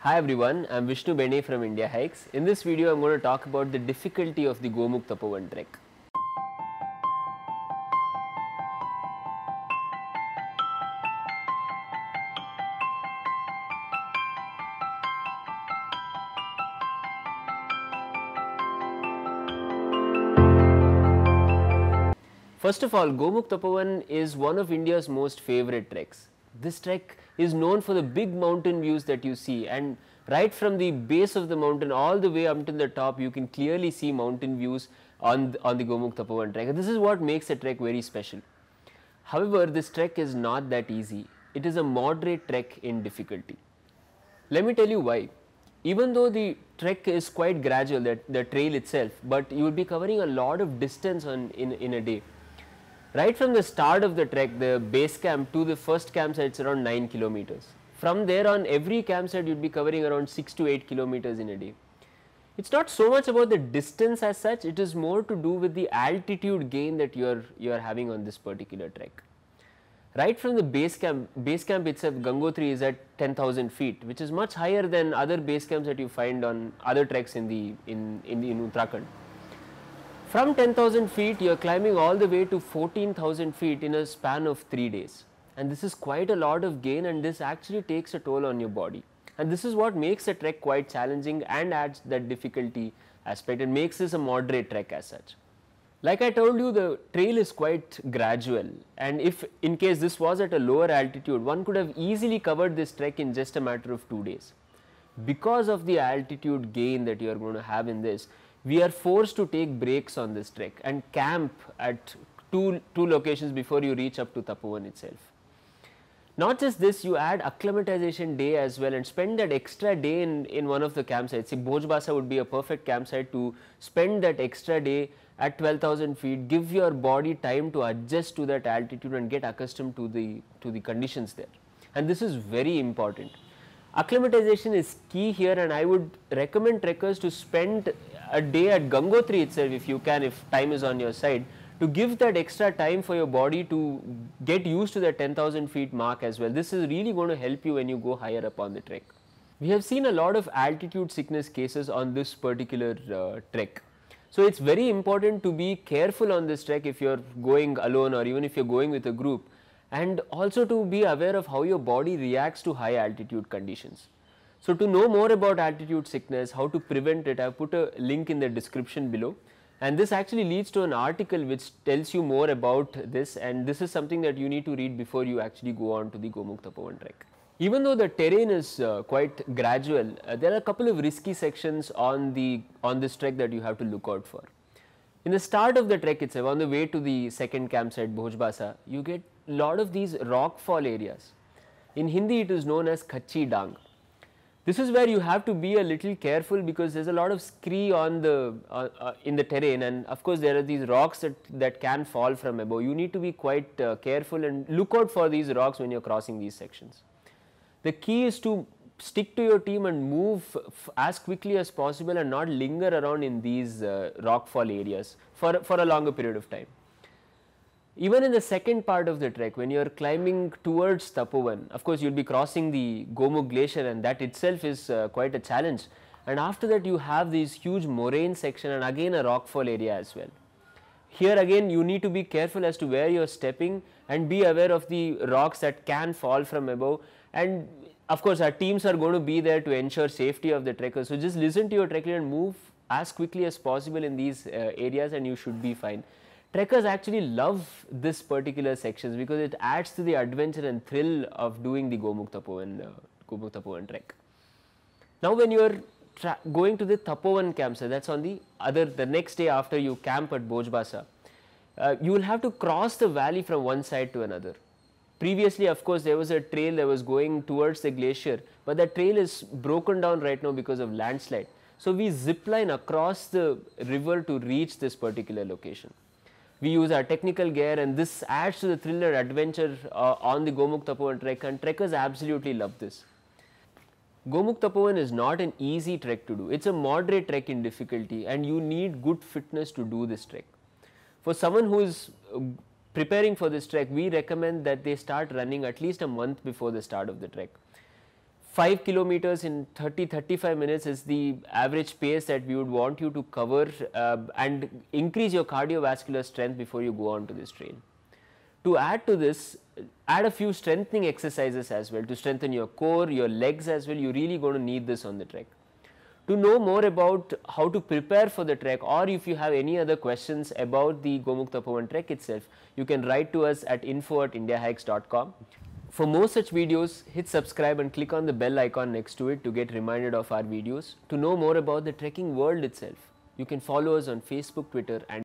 Hi everyone, I'm Vishnu Bene from India Hikes. In this video, I'm going to talk about the difficulty of the Gomukh Tapovan trek. First of all, Gomukh Tapovan is one of India's most favorite treks. This trek is known for the big mountain views that you see, and right from the base of the mountain all the way up to the top you can clearly see mountain views on the Gomukh Tapovan trek. This is what makes the trek very special. However, this trek is not that easy. It is a moderate trek in difficulty. Let me tell you why. Even though the trek is quite gradual, the trail itself, but you will be covering a lot of distance in a day. Right from the start of the trek, the base camp to the first campsite is around 9 kilometers. From there on, every campsite you will be covering around 6 to 8 kilometers in a day. It's not so much about the distance as such, it is more to do with the altitude gain that you are having on this particular trek. Right from the base camp itself, Gangotri is at 10,000 feet, which is much higher than other base camps that you find on other treks in Uttarakhand. From 10,000 feet, you are climbing all the way to 14,000 feet in a span of 3 days. And this is quite a lot of gain, and this actually takes a toll on your body. And this is what makes the trek quite challenging and adds that difficulty aspect and makes this a moderate trek as such. Like I told you, the trail is quite gradual, and if in case this was at a lower altitude, one could have easily covered this trek in just a matter of 2 days. Because of the altitude gain that you are going to have in this, we are forced to take breaks on this trek and camp at two locations before you reach up to Tapovan itself. Not just this, you add acclimatization day as well and spend that extra day in one of the campsites. See, Bhojbasa would be a perfect campsite to spend that extra day at 12,000 feet, give your body time to adjust to that altitude and get accustomed to the conditions there. And this is very important. Acclimatization is key here, and I would recommend trekkers to spend a day at Gangotri itself if you can, if time is on your side, to give that extra time for your body to get used to the 10,000 feet mark as well. This is really going to help you when you go higher up on the trek. We have seen a lot of altitude sickness cases on this particular trek. So it's very important to be careful on this trek if you're going alone or even if you're going with a group, and also to be aware of how your body reacts to high altitude conditions. So to know more about altitude sickness, how to prevent it, I have put a link in the description below, and this actually leads to an article which tells you more about this, and this is something that you need to read before you actually go on to the Gomukh Tapovan trek. Even though the terrain is quite gradual, there are a couple of risky sections on this trek that you have to look out for. In the start of the trek itself, on the way to the second campsite Bhojbasa, you get a lot of these rock fall areas. In Hindi it is known as Kachi Dang. This is where you have to be a little careful because there is a lot of scree on in the terrain, and of course there are these rocks that can fall from above. You need to be quite careful and look out for these rocks when you are crossing these sections. The key is to stick to your team and move as quickly as possible and not linger around in these rock fall areas for a longer period of time. Even in the second part of the trek, when you are climbing towards Tapovan, of course you will be crossing the Gomukh glacier, and that itself is quite a challenge, and after that you have these huge moraine section and again a rockfall area as well. Here again you need to be careful as to where you are stepping and be aware of the rocks that can fall from above, and of course our teams are going to be there to ensure safety of the trekkers. So just listen to your trekker and move as quickly as possible in these areas and you should be fine. Trekkers actually love this particular sections because it adds to the adventure and thrill of doing the Gomukh Tapovan trek. Now when you are going to the Tapovan campsite, that's on the next day after you camp at Bhojbasa, you will have to cross the valley from one side to another. Previously, of course, there was a trail that was going towards the glacier, but that trail is broken down right now because of landslide. So we zip line across the river to reach this particular location. We use our technical gear, and this adds to the thrill and adventure on the Gomukh Tapovan trek, and trekkers absolutely love this. Gomukh Tapovan is not an easy trek to do. It's a moderate trek in difficulty, and you need good fitness to do this trek. For someone who is preparing for this trek, we recommend that they start running at least a month before the start of the trek. 5 kilometers in 30-35 minutes is the average pace that we would want you to cover and increase your cardiovascular strength before you go on to this trail. To add to this, add a few strengthening exercises as well to strengthen your core, your legs as well. You're really going to need this on the trek. To know more about how to prepare for the trek, or if you have any other questions about the Gomukh Tapovan trek itself, you can write to us at info@indiahikes.com. For more such videos, hit subscribe and click on the bell icon next to it to get reminded of our videos. To know more about the trekking world itself, you can follow us on Facebook, Twitter and